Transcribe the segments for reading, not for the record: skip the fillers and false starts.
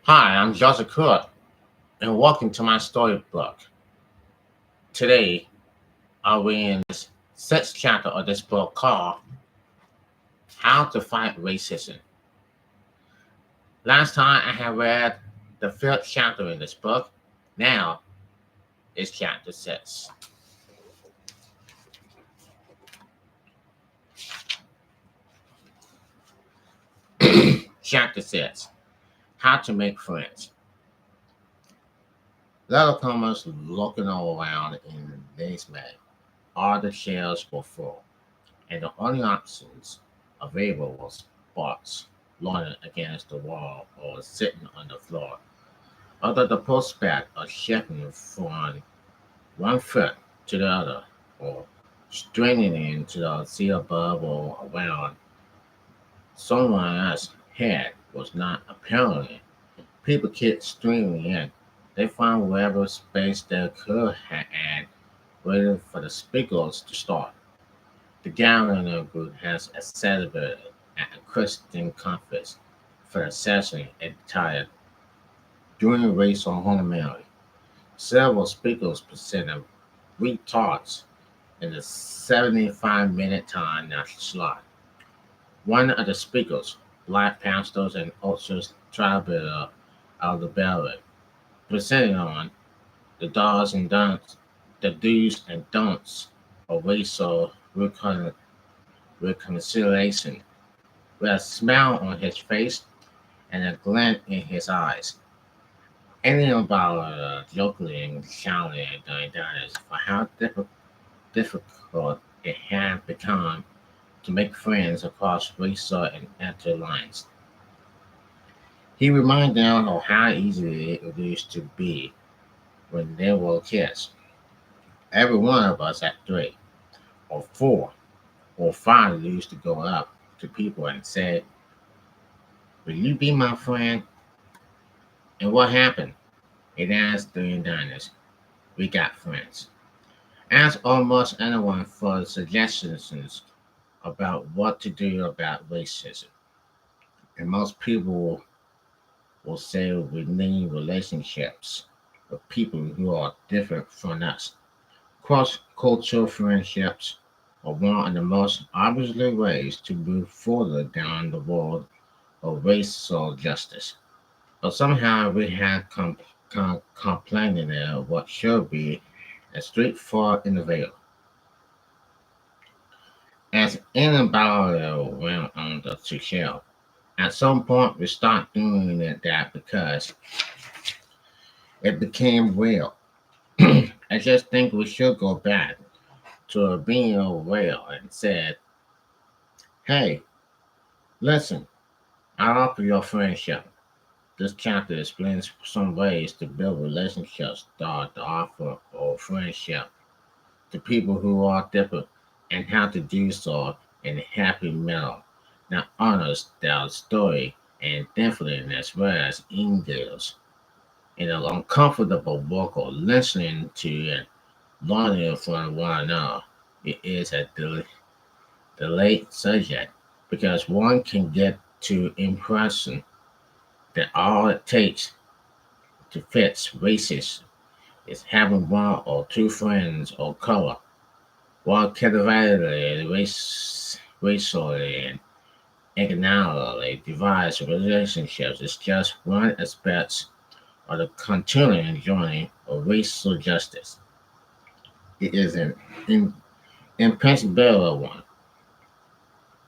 Hi, I'm Joseph Crudup, and welcome to my storybook. Today, I'll read in this sixth chapter of this book called How to Fight Racism. Last time I had read the fifth chapter in this book. Now is chapter 6. Chapter 6 How to Make Friends. Latecomers looking all around in amazement. All the shelves were full, and the only options available was box lying against the wall or sitting on the floor. Under the prospect of shifting from one foot to the other, or straining into the seat above or around someone else's head was not apparently. People kept streaming in. They found wherever space they could and waited for the speakers to start. The gathering group has celebrated at a Christian conference for a session entire during racial harmony. Several speakers presented brief talks in the 75-minute time slot. One of the speakers, black pastors and ultras tribal of the Belly, presented on the do's and don'ts, the do's and don'ts of racial reconciliation, with a smile on his face and a glint in his eyes. Any about jokingly and shouting during dinners for how difficult it had become to make friends across racial and ethnic lines. He reminded them of how easy it used to be when they were kids. Every one of us at 3 or 4 or 5 used to go up to people and say, "Will you be my friend?" And what happened? It asked during diners. We got friends. Ask almost anyone for suggestions about what to do about racism. And most people will say we need relationships with people who are different from us. Cross cultural friendships are one of the most obvious ways to move further down the road of racial justice. But somehow we have complaining of what should be a straightforward innovator. As Annabelle went on the shelf, at some point we stopped doing that because it became real. I just think we should go back to being real and said, "Hey, listen, I offer your friendship." This chapter explains some ways to build relationships that offer or friendship to people who are different and how to do so in a happy manner that honors their story and definitely as well as engage in an uncomfortable work of listening to and learning from one another. It is a delayed subject because one can get to impression that all it takes to fix racism is having one or two friends of color, while cultivating racially and economically divided relationships is just one aspect of the continuing journey of racial justice. It is an impossible one,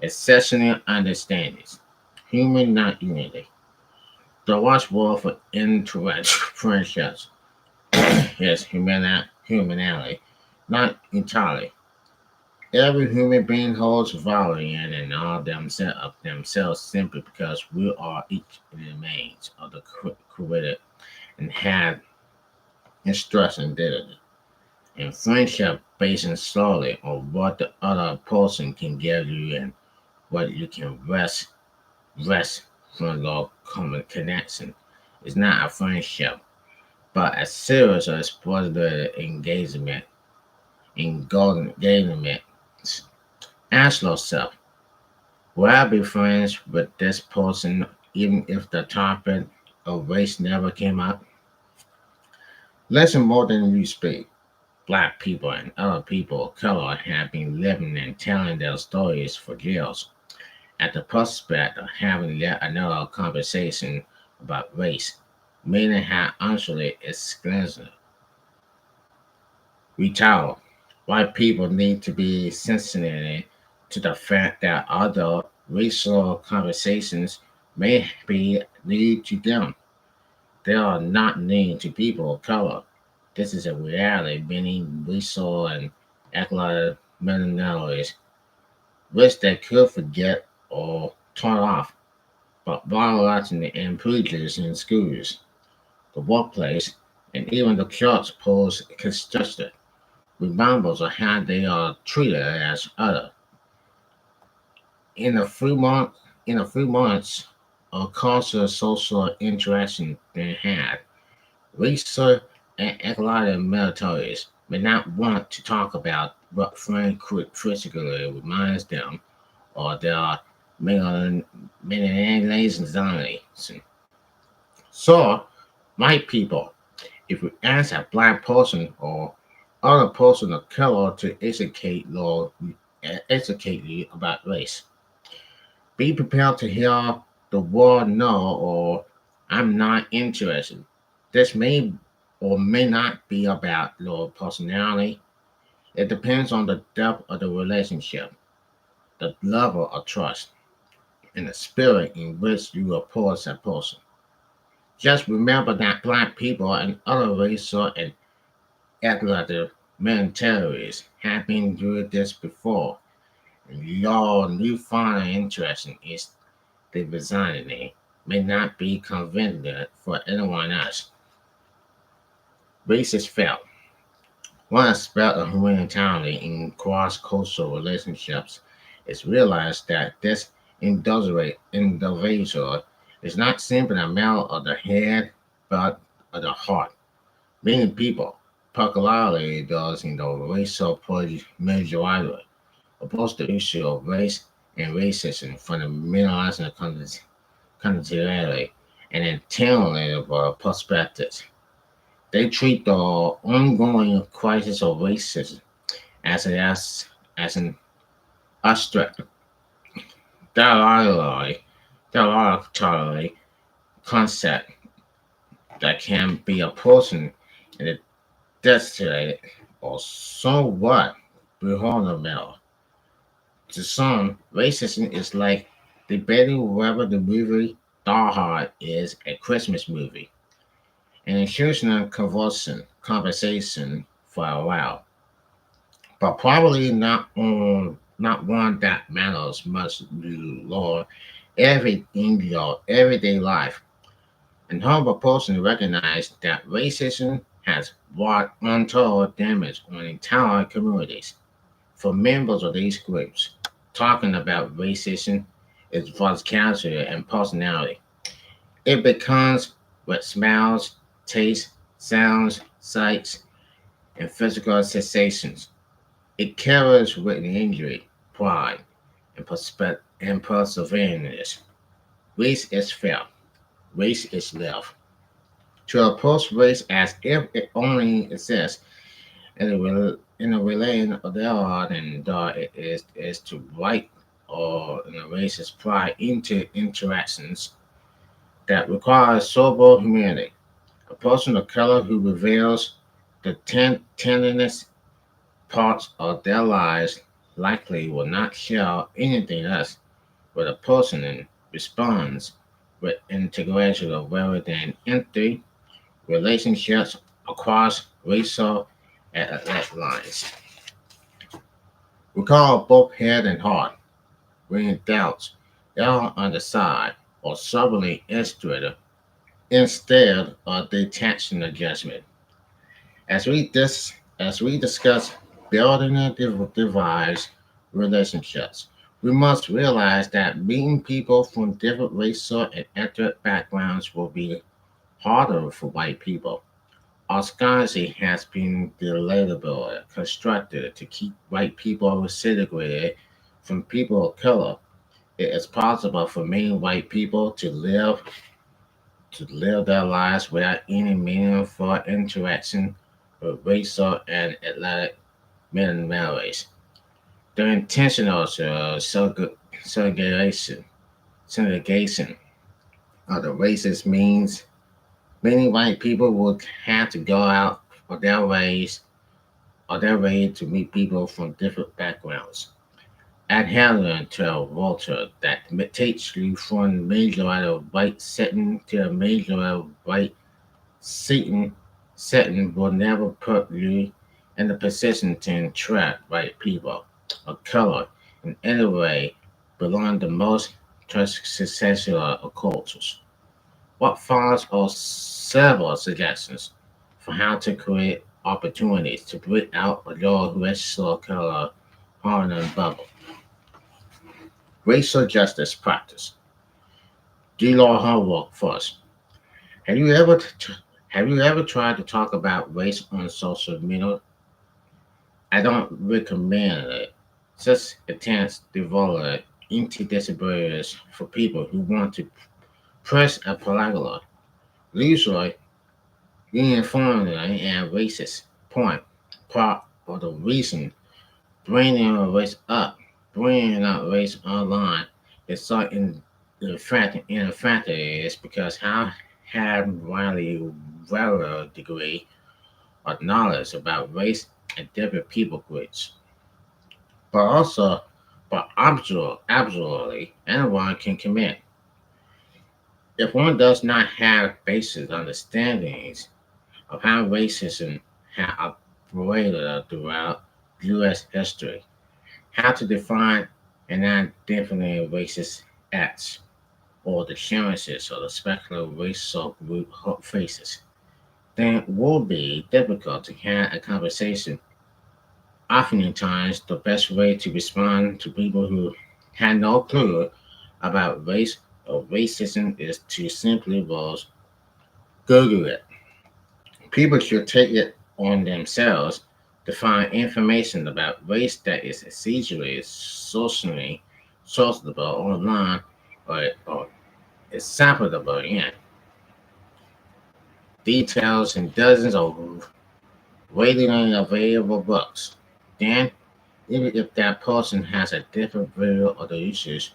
exceptional understandings, human not unity. The watchword for interest friendships is humanity, not entirely. Every human being holds value in and of themselves simply because we are each remains of the created and have instruction dignity. And friendship based solely on what the other person can give you and what you can rest from your common connection is not a friendship, but a series of exploitative engagement. Ask yourself, will I be friends with this person even if the topic of race never came up. Listen more than you speak. Black people and other people of color have been living and telling their stories for years. At the prospect of having yet another conversation about race, many have answered exclusive. We tell white people need to be sensitive to the fact that other racial conversations may be new to them. They are not new to people of color. This is a reality many racial and ethnic minorities wish they could forget or turn off. But biology and prejudice in schools, the workplace, and even the church pose consistent reminders of how they are treated as other. In a few months, in a few months of constant social interaction they had, research and ecological militaries may not want to talk about what Frank critically reminds them or their melanism. So, white people, if we ask a black person or other person of color to educate you about race, be prepared to hear the word no or I'm not interested. This may or may not be about your personality. It depends on the depth of the relationship, the level of trust, and the spirit in which you approach that person. Just remember that black people and other racial and ethnic minorities have been through this before, and your newfound interest is the resigning may not be convenient for anyone else. Racist felt. One aspect of humanitarian in cross-cultural relationships is realized that this individual is not simply a matter of the head, but of the heart. Many people, particularly those in the racial majority, oppose the issue of race and racism from the minimalizing continuity and alternative perspectives. They treat the ongoing crisis of racism as an abstract, dialogue, derogatory concept that can be approached in a desperate or somewhat beholden. To some, racism is like debating whether the movie Die Hard is a Christmas movie, an institutional conversation for a while, but probably not one that matters much to Lord in your everyday life. And humble person recognize that racism has brought untold damage on entire communities. For members of these groups, talking about racism is character and personality. It becomes what smells, tastes, sounds, sights, and physical sensations. It carries with an injury, pride, and perseverance. Race is felt. Race is left. To approach race as if it only exists in a relation of the art and is to write or in a racist pry into interactions that require sober humanity. A person of color who reveals the tenderness parts of their lives likely will not share anything else with a person and responds with integration of rather than empty relationships across racial and ethnic lines. We call both head and heart when doubts err on the side or stubbornly illustrated instead of detaching the judgment. As we discuss building and divides relationships, we must realize that meeting people from different racial and ethnic backgrounds will be harder for white people. Our society has been deliberately constructed to keep white people segregated from people of color. It is possible for many white people to live their lives without any meaningful interaction with racial and athletic minorities. The intentional segregation, segregation of the races means many white people would have to go out of their ways to meet people from different backgrounds. Adhering to a culture that takes you from the majority of white setting to a majority of white setting, will never put you in the position to interact white people of color in any way belong the most successful of cultures. What follows are several suggestions for how to create opportunities to break out of your racial color hardening bubble. Racial justice practice. Do your homework first. Have you ever have you ever tried to talk about race on social media? I don't recommend it. Such attempts develop into disabilities for people who want to press a particular, usually uniformly and racist point. Part of the reason bringing bringing up race online is so in fact is because how have widely varying degree of knowledge about race and different people groups, but also but absolutely anyone can commit. If one does not have basic understandings of how racism has operated throughout U.S. history, how to define and identify racist acts or the chances of the speculative racial group faces, then it will be difficult to have a conversation. Oftentimes, the best way to respond to people who have no clue about race or racism is to simply Google it. People should take it on themselves to find information about race that is essentially socially sourceable online or acceptable in details in dozens of readily available books. Then, even if that person has a different view of the issues,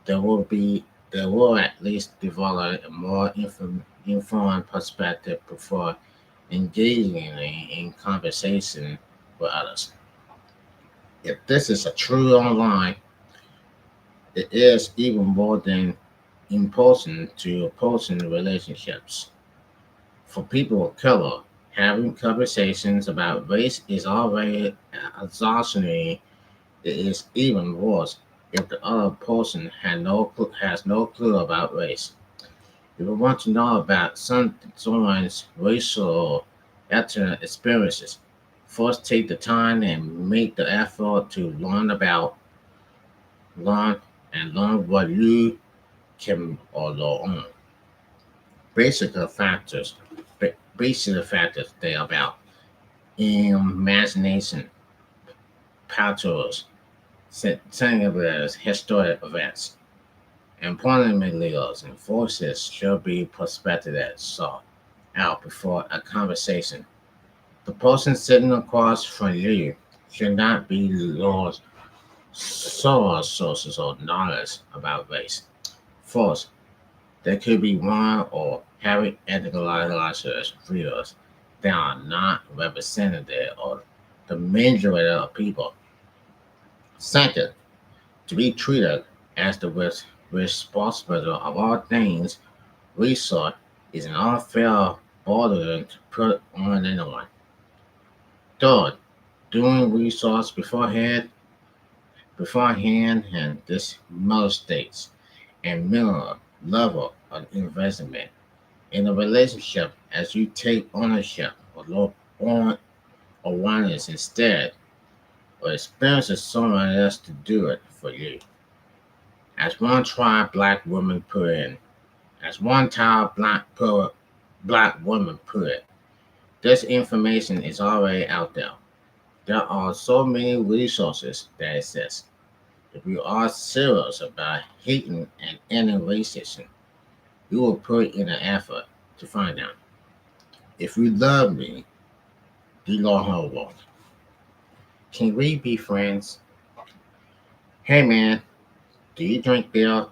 there will at least develop a more informed perspective before engaging in conversation with others. If this is a true online, it is even more than important to opposing relationships. For people of color, having conversations about race is already exhausting. It is even worse if the other person has no clue about race. If you want to know about someone's racial or ethnic experiences, first take the time and make the effort to learn learn what you can or learn. Basic factors, basic factors they are about imagination, patterns, singulars, historic events, employment leaders and forces should be prospected at sought out before a conversation. The person sitting across from you should not be your sole sources of knowledge about race. First, there could be one or having ideological views that are not representative of the majority of people. Second, to be treated as the responsible of all things resource is an unfair burden to put on anyone. Third, doing resource beforehand and this most states and minimum level of investment in a relationship as you take ownership of your own awareness instead or experiences someone else to do it for you. As one tribe black woman put in, as one child black woman put it, this information is already out there. There are so many resources that exist. If you are serious about hating and ending racism, You will put in an effort to find out. If you love me, do Lord Howard, can we be friends? Hey man, do you drink beer?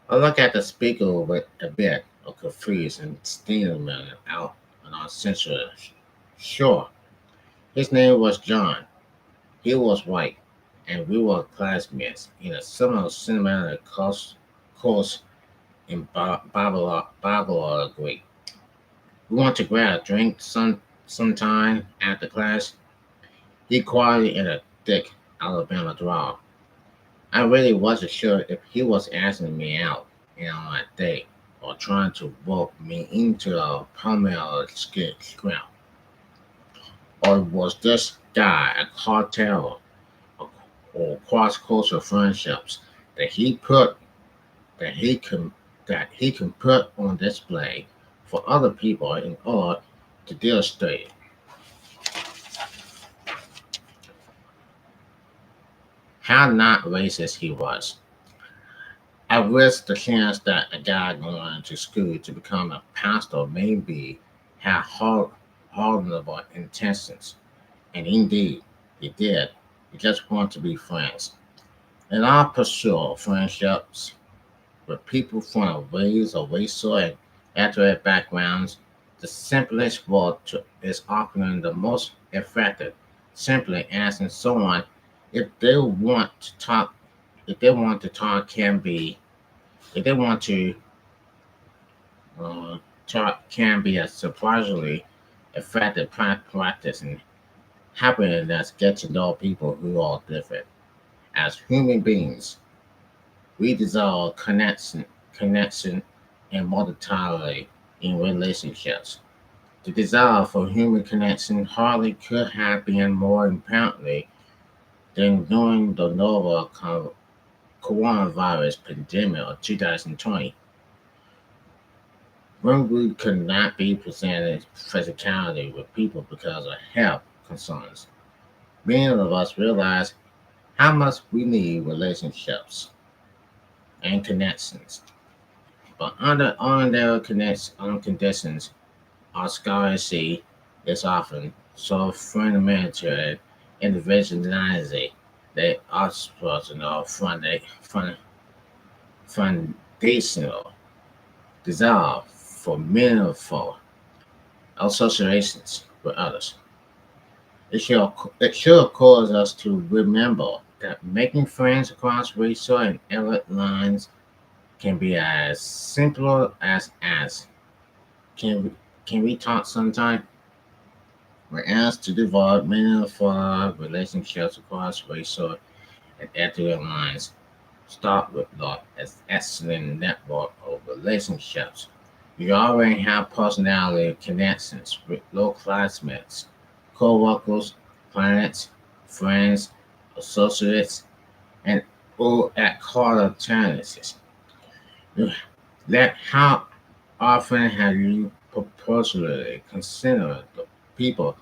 I look at the speaker with a bit of confused and steaming out on our central. Sure, his name was John. He was white, and we were classmates in a similar cinematic course in Biology. We want to grab a drink sometime after class. He quietly in a thick Alabama drawl. I really wasn't sure if he was asking me out on a date or trying to walk me into a Palmetto scram. Or was this guy a cartel or cross-cultural friendships that he put that he can put on display for other people in order to demonstrate how not racist he was. I risked the chance that a guy going to school to become a pastor maybe had horrible intentions, and indeed he did. He just wanted to be friends. In our pursuit of friendships with people from a race or racial and ethnic backgrounds, the simplest is often the most effective. Simply asking someone if they want to talk, if they want to talk, can be if they want to uh, talk can be a surprisingly effective practice in helping us get to know people who are different. As human beings, we desire connection, and multiplier in relationships. The desire for human connection hardly could have been more apparently than during the novel coronavirus pandemic of 2020, when we could not be presented physicality with people because of health concerns. Many of us realize how much we need relationships and connections. But under ordinary conditions, our scholarship is often so fundamental and individualized that our personal foundational desire for meaningful associations with others. It should cause us to remember that making friends across racial and ethnic lines can be as simple as can we, can we talk sometime? We're asked to develop meaningful relationships across racial and ethnic lines. Start with the excellent network of relationships. You already have personality connections with low classmates, co-workers, clients, friends, associates, and all at call alternatives. That how often have you purposely considered the people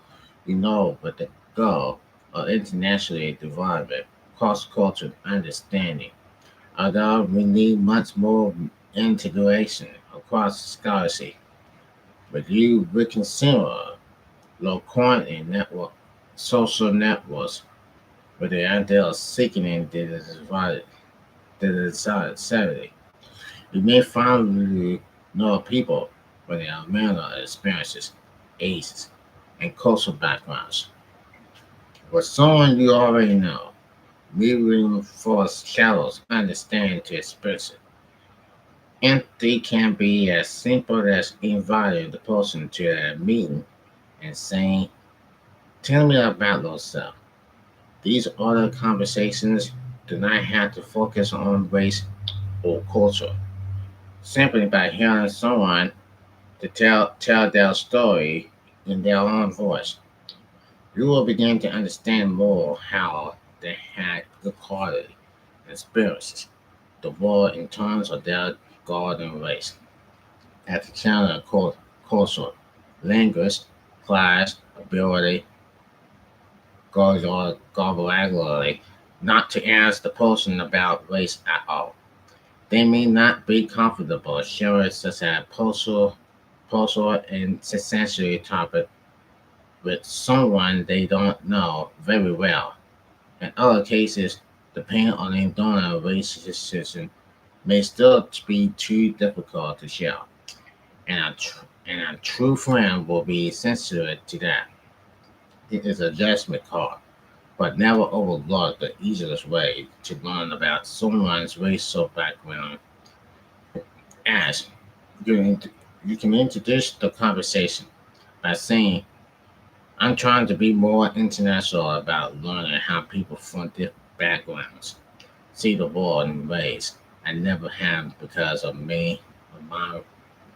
you know with the goal of internationally developing cross-cultural understanding? Although we need much more integration across scholarship, but you reconsider low quantity network social networks with the idea of seeking in the desired sanity. You may finally know people with their mental experiences, ages, and cultural backgrounds. With someone you already know, moving for shadows understand to express it. Empathy can be as simple as inviting the person to a meeting and saying, "Tell me about yourself." These other conversations do not have to focus on race or culture. Simply by hearing someone to tell their story in their own voice, you will begin to understand more how they had recorded experiences the world in terms of their golden race. At the channel of culture, language, class, ability, vocabulary, not to ask the person about race at all. They may not be comfortable sharing such a personal and sensory topic with someone they don't know very well. In other cases, depending on the donor racism may still be too difficult to share, and a true friend will be sensitive to that. It is a judgment call, but never overlook the easiest way to learn about someone's racial background as you, you can introduce the conversation by saying, I'm trying to be more international about learning how people from different backgrounds see the world in ways I never have because of my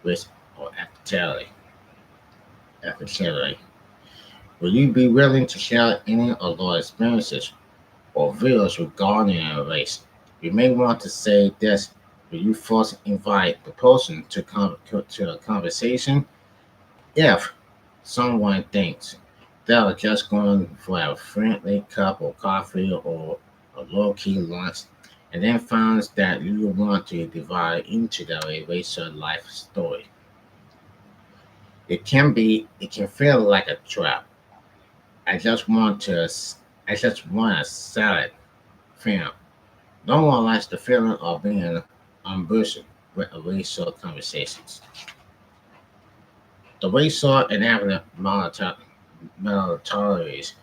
risk or ethnicity. Will you be willing to share any of your experiences or views regarding a race? You may want to say this when you first invite the person to a conversation. If someone thinks they're just going for a friendly cup of coffee or a low key lunch, and then finds that you want to divide into their racial life story, it can feel like a trap. I just want to I just want a salad film. No one likes the feeling of being ambushed with racial conversations. The racial and ethnic minorities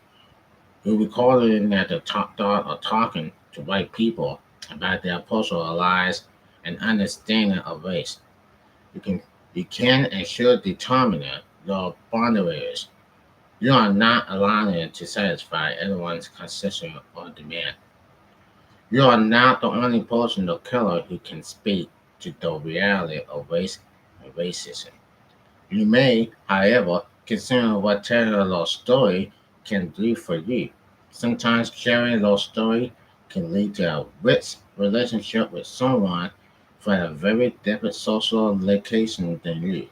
who recorded at the top thought of talking to white people about their personal lives and understanding of race. You can you can and should determine your boundaries. You are not allowing to satisfy everyone's concession or demand. You are not the only person of color who can speak to the reality of race and racism. You may, however, consider what telling your story can do for you. Sometimes sharing your story can lead to a rich relationship with someone from a very different social location than you.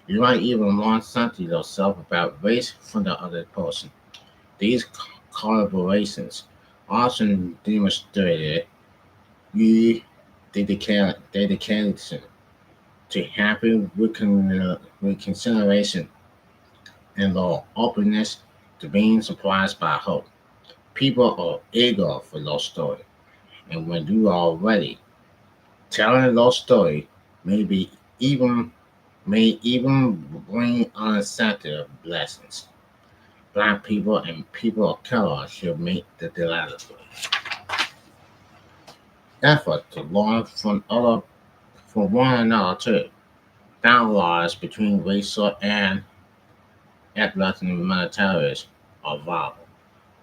You might even learn something yourself about race from the other person. These collaborations often demonstrated you dedication to happy reconciliation and the openness to being surprised by hope. People are eager for your story, and when you are ready, telling your story may be even may even bring unexpected blessings. Black people and people of color should make the deliberate effort to learn from one another too. Dialogues between racial and ethnic minorities are vital.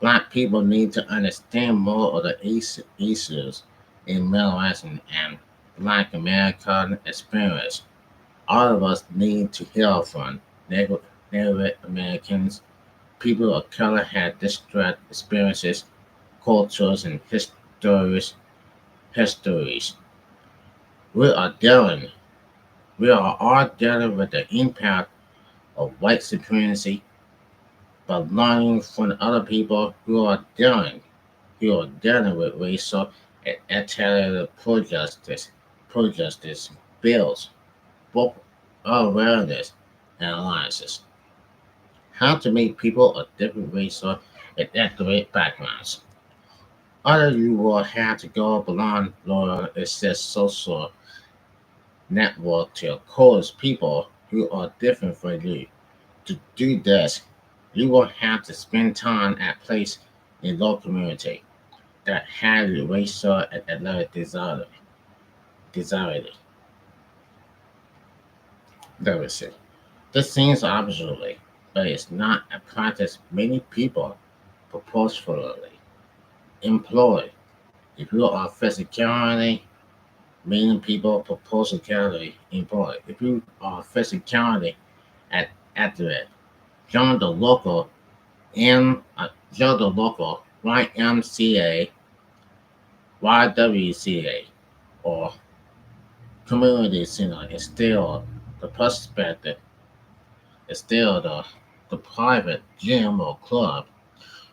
Black people need to understand more of the issues in Middle Eastern and Black American experience. All of us need to hear from Native Americans. People of color have disparate experiences, cultures, and histories. We are dealing, we are all dealing with the impact of white supremacy, but learning from other people who are dealing with racial and ethnic prejudice builds both awareness and alliances. How to meet people of different racial and ethnic backgrounds. Either you will have to go beyond your access social network to cause people who are different from you. To do this, you will have to spend time at place in your community that have racial and ethnic desire. Diversity. This seems absolutely, but it's not a practice many people purposefully employ. If you are physicality, many people purposefully employ. If you are physicality at the join the local join the local YMCA, YWCA, or community center the perspective, instill the private gym or club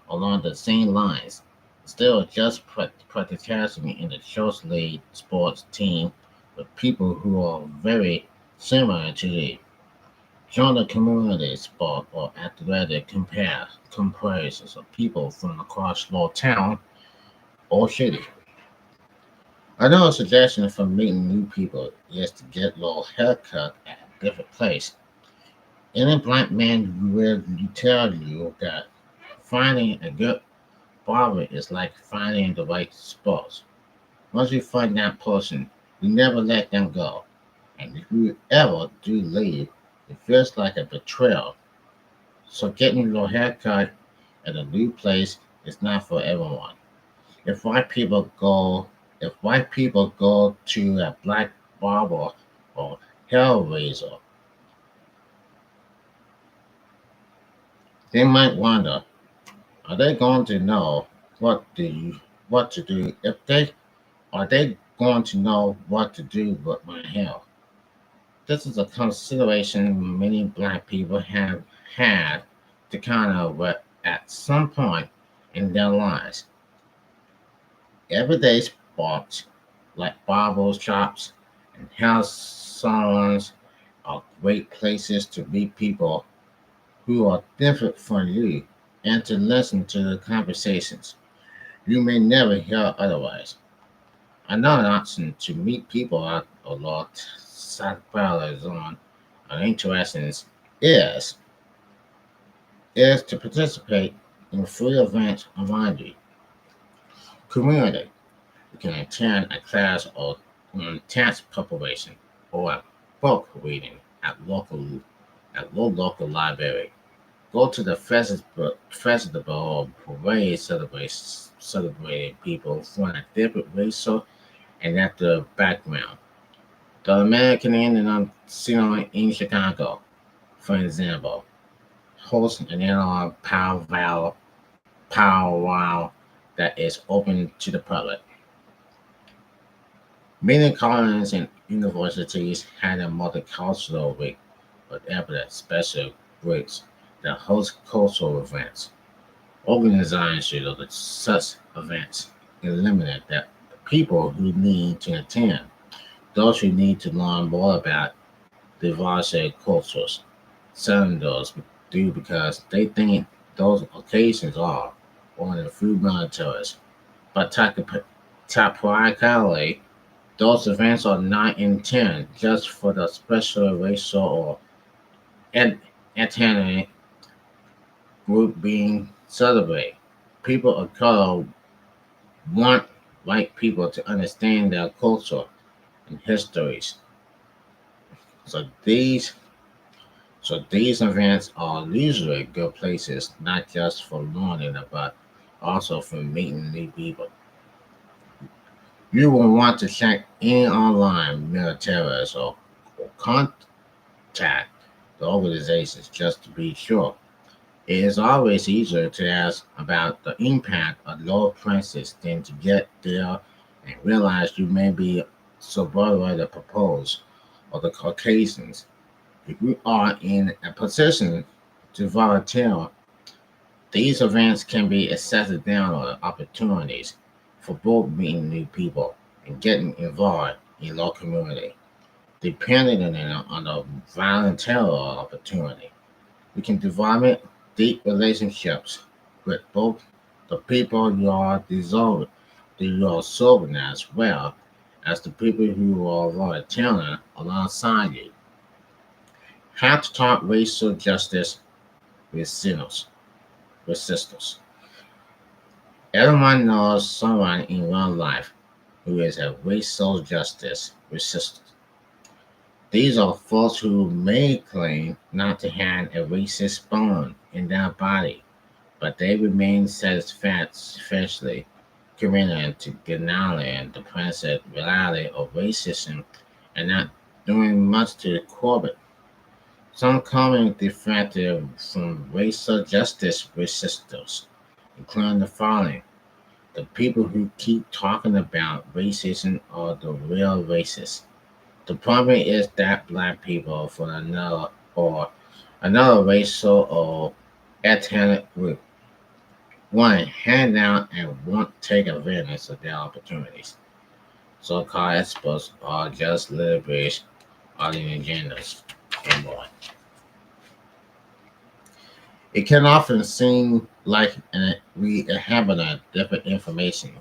along the same lines. Still, just participating in the short league sports team with people who are very similar to you. Join the community sport or athletic comparisons of people from across your town or city. Another suggestion for meeting new people is to get your haircut at a different place. Any black man will tell you that finding a good barber is like finding the right spot. Once you find that person, you never let them go. And if you ever do leave, it feels like a betrayal. So getting your haircut at a new place is not for everyone. If white people go if white people go to a black barber or hair raiser, they might wonder, are they going to know what to do if they are they going to know what to do with my hair? This is a consideration many black people have had to counter with at some point in their lives. Everyday spots like barber shops and hair salons are great places to meet people who are different from you and to listen to the conversations you may never hear otherwise. Another option to meet people at a lot South parallels on interests is is to participate in free events around you. Community. You can attend a class on tax preparation or a book reading at your local library. Go to the festival or parade celebrating people from a different racial and ethnic background. The American Indian Cinema in Chicago, for example, hosts an annual powwow that is open to the public. Many colleges and universities had a multicultural week with evident special groups that host cultural events. Organization of such events eliminate that people who need to attend, those who need to learn more about diverse cultures. Some those do because they think those occasions are one of the few militaries. But typically, those events are not intended just for the special racial or eth- ethnic group being celebrated. People of color want white people to understand their culture and histories. So these so these events are usually good places not just for learning but also for meeting new people. You will want to check in online militaries or contact the organizations just to be sure. It is always easier to ask about the impact of low prices than to get there and realize you may be subordinate to propose or the Caucasians. If you are in a position to volunteer, these events can be accidental opportunities for both meeting new people and getting involved in your community. Depending on the volunteer opportunity, you can develop deep relationships with both the people you are serving as well as the people who are volunteering alongside you. How to talk racial justice with sinners, with sisters. Everyone knows someone in real life who is a racial justice resistant. These are folks who may claim not to have a racist bone in their body, but they remain satisfactorily committed to denying the present reality of racism and not doing much to curb it. Some common defective from racial justice resistors, including the following: the people who keep talking about racism are the real racists. The problem is that black people from another racial or ethnic group want to hand out and won't take advantage of their opportunities. So-called experts are just little bits of the agendas and more. It can often seem like we inhabit different information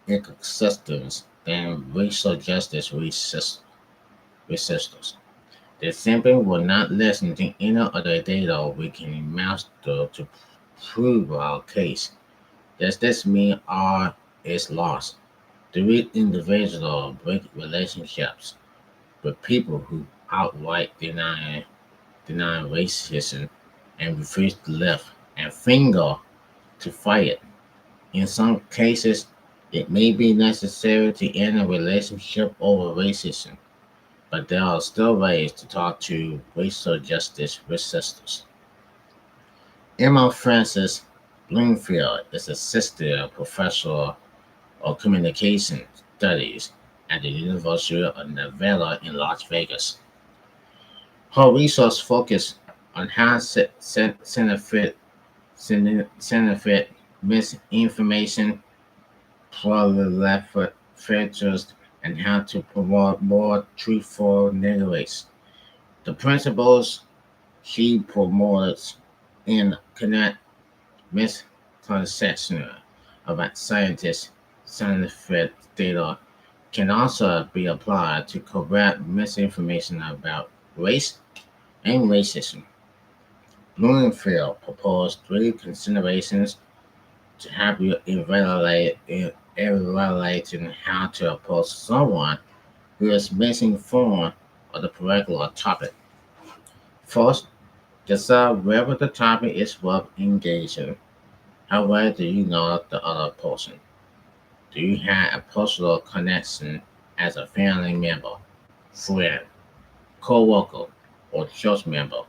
ecosystems than racial justice resistors. They simply will not listen to any of the data we can master to prove our case. Does this mean all is lost? Do we individuals break relationships with people who outright deny racism and refuse to lift and finger to fight it? In some cases, it may be necessary to end a relationship over racism, but there are still ways to talk to racial justice resistors. Emma Frances Bloomfield is assistant professor of communication studies at the University of Nevada in Las Vegas. Her research focused on how Senate misinformation proliferates and how to promote more truthful narratives. The principles she promotes in connect misconception about scientific data can also be applied to correct misinformation about race and racism. Bloomfield proposed three considerations to help you evaluating how to approach someone who is misinformed of the particular topic. First, decide whether the topic is worth engaging. How well do you know the other person? Do you have a personal connection as a family member, friend, co-worker, or church member?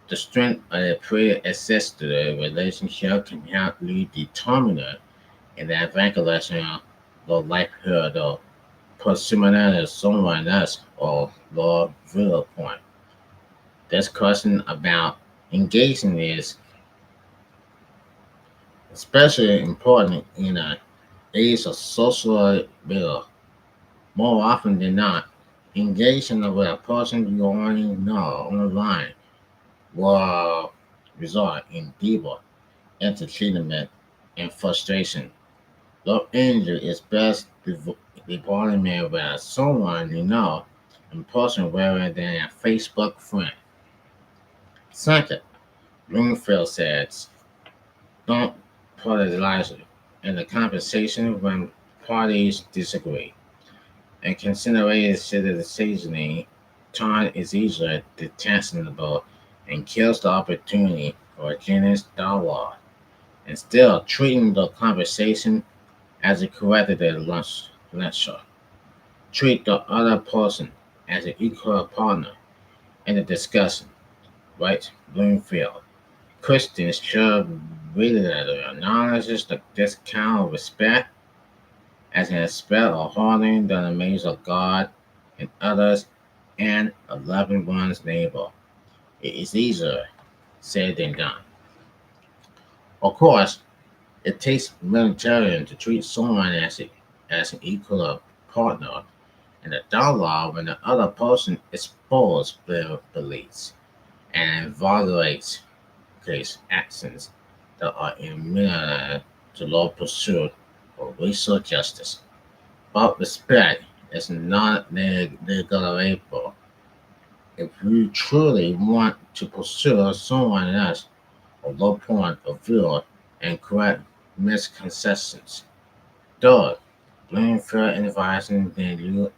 The strength of the pre-existing relationship can help you determine in the evaluation the likelihood of pursuing someone else or the viewpoint. This question about engaging is especially important in an age of social media. More often than not, engaging with a person you already know online will result in deeper entertainment and frustration. Love injury is best development with someone you know in person rather than a Facebook friend. Second, Bloomfield says, don't polarize in the conversation when parties disagree. And considering citizenry, time is easily detestable and kills the opportunity for a genuine dialogue. Instead of treating the conversation as a corrected lecture, treat the other person as an equal partner in the discussion, right? Bloomfield. Christians should really acknowledge this kind of respect as an aspect of honoring the image of God in others and of loving one's neighbor. It is easier said than done. Of course, it takes humanitarian to treat someone as an equal partner in a dialogue when the other person exposes their beliefs and evaluates case actions that are imminent to law pursuit or racial justice. But respect is not negotiable. If you truly want to pursue someone else a low point of view and correct misconceptions. Third, blame fair advising than you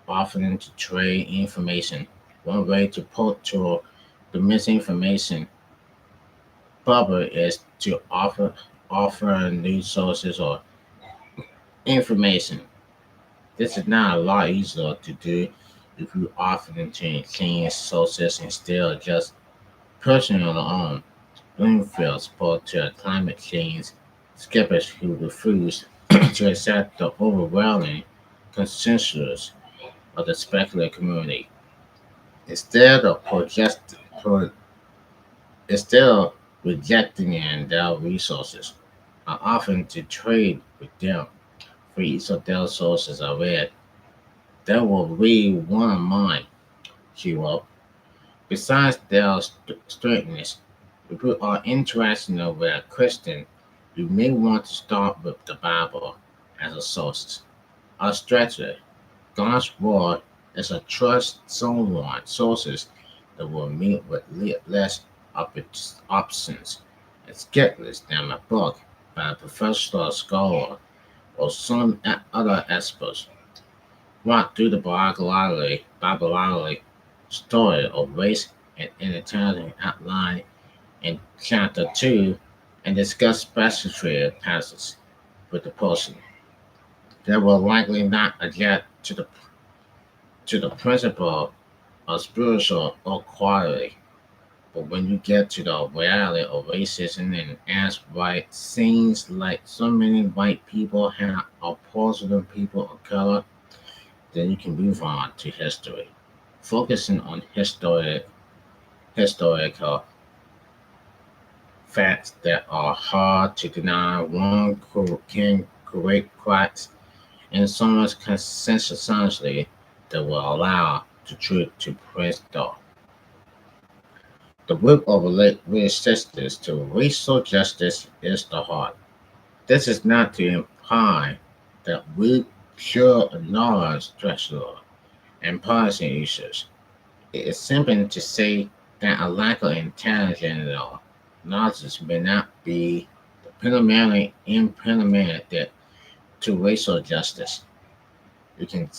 often to trade information. One way to put to the misinformation bubble is to offer new sources or information. This is not a lot easier to do if you often change sources instead of just pushing your own. Bloomfield spoke to climate change skeptics who refused to accept the overwhelming consensus of the speculative community. Instead of instead of rejecting their resources. are often to trade with them. For each of their sources I read, there will be one of mine, she wrote. Besides their strictness, if you are interested in where a Christian, you may want to start with the Bible as a source. A stretcher, God's word is a trust someone sources that will meet with less options and skeptics than a book by a professional scholar or some other experts. Walk through the bibliography story of race and inequality outlined in chapter 2 and discuss specific passages with the person. They will likely not adjust to the principle of spiritual equality. But when you get to the reality of racism and ask why it seems like so many white people have opposed people of color, then you can move on to history. Focusing on historical facts that are hard to deny, one can correct cracks in someone's consensus that will allow the truth to press through. The work of resistance to racial justice is the heart. This is not to imply that we should ignore structural and policy issues. It is simply to say that a lack of intelligence or knowledge may not be fundamentally implemented to racial justice. You can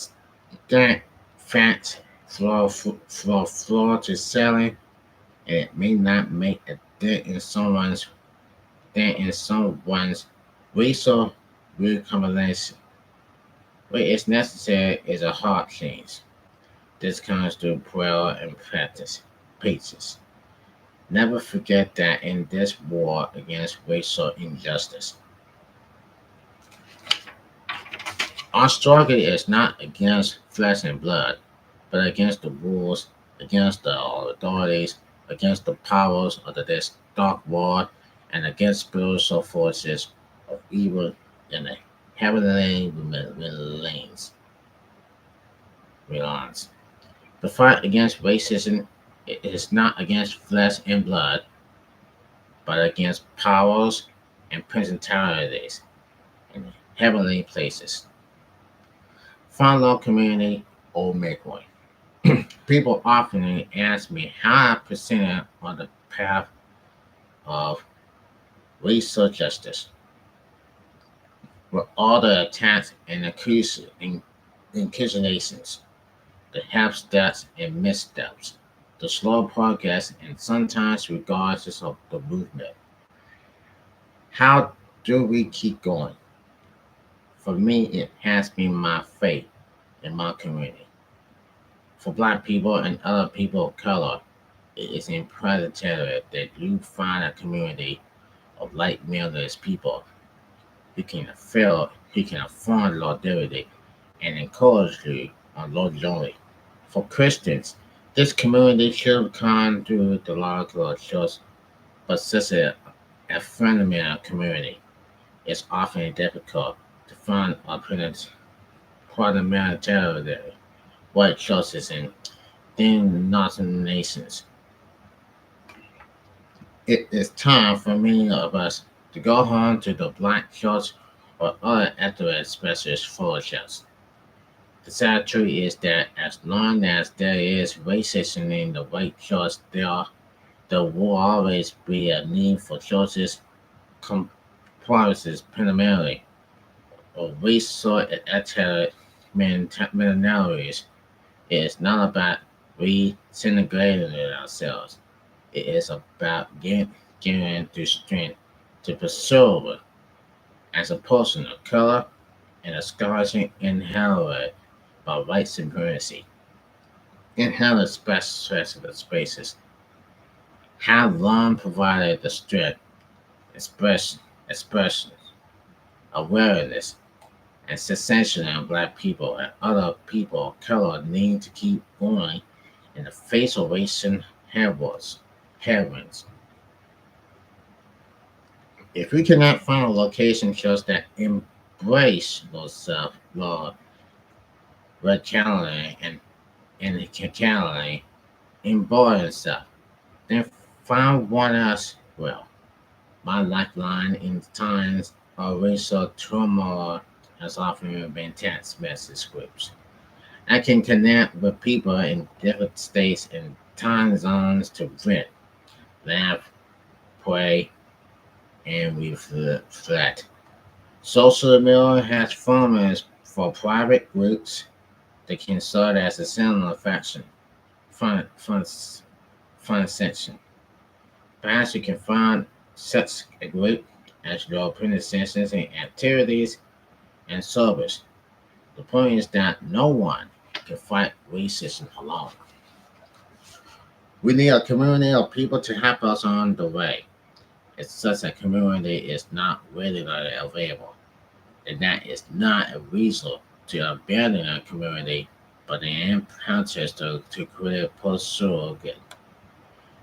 get facts floor to selling, and it may not make a dent in someone's racial recombination. What is necessary is a heart change. This comes through prayer and practice. Patience. Never forget that in this war against racial injustice, our struggle is not against flesh and blood, but against the rules, against the authorities, against the powers of this dark world, and against spiritual forces of evil in the heavenly realms. The fight against racism is not against flesh and blood, but against powers and principalities in heavenly places. Follow community or make way. People often ask me how I presented on the path of racial justice, with all the attacks and accusations, the half steps and missteps, the slow progress, and sometimes regardless of the movement. How do we keep going? For me, it has been my faith in my community. For Black people and other people of color, it is imperative that you find a community of like-minded people who can affirm solidarity and encourage you on Lord journey. For Christians, this community should come through the logical church, but since a fundamental community, it's often difficult to find alternate parliamentary white churches in denominations. It is time for many of us to go home to the Black church or other ethnic specialist fellowships. The sad truth is that as long as there is racism in the white church, there will always be a need for churches comprises primarily of racial and ethnic minorities. It is not about disintegrating ourselves. It is about giving the strength to pursue it as a person of color and a scholarship inherited by white supremacy. Inherent special spaces have long provided the strength, expression, awareness, and sensation of Black people and other people of color need to keep going in the face of racial headwinds. If we cannot find a location shows that embrace low self, low radicality and radicality, embody self, then find one else well. My lifeline in times of racial turmoil has often been text message groups. I can connect with people in different states and time zones to vent, laugh, pray, and reflect. Social media has formats for private groups that can serve as a center of action, fun section. Perhaps you can find such a group as your printed sessions and activities and service. The point is that no one can fight racism alone. We need a community of people to help us on the way. If such a community is not readily available, then that is not a reason to abandon a community, but an impetus to create social good.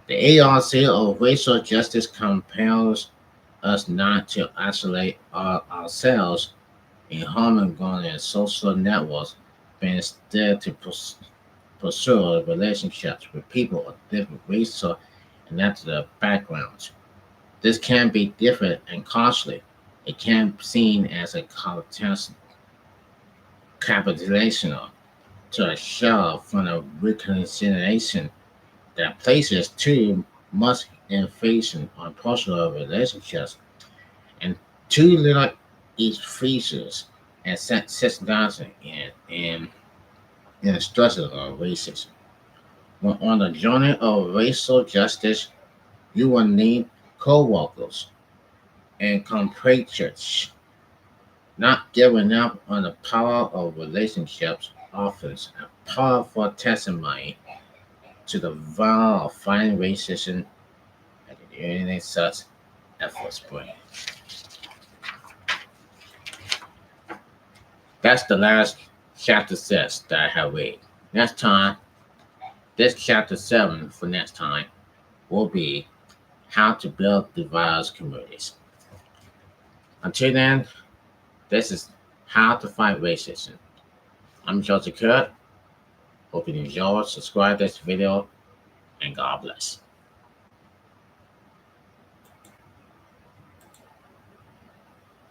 The ARC of racial justice compels us not to isolate ourselves in homogeneous social networks, but instead to pursue relationships with people of different racial and ethnic backgrounds. This can be different and costly. It can be seen as a capitulation to a shell from a reconciliation that places too much emphasis on personal relationships and too little each features and sets down in the structure of racism. When on the journey of racial justice, you will need co-workers and compatriots. Not giving up on the power of relationships offers a powerful testimony to the value of fighting racism and any such efforts bring. That's the last chapter 6 that I have read. Next time, this chapter 7 for next time will be how to build diverse communities. Until then, this is how to fight racism. I'm Joseph Kurt. Hope you enjoyed. Subscribe this video and God bless.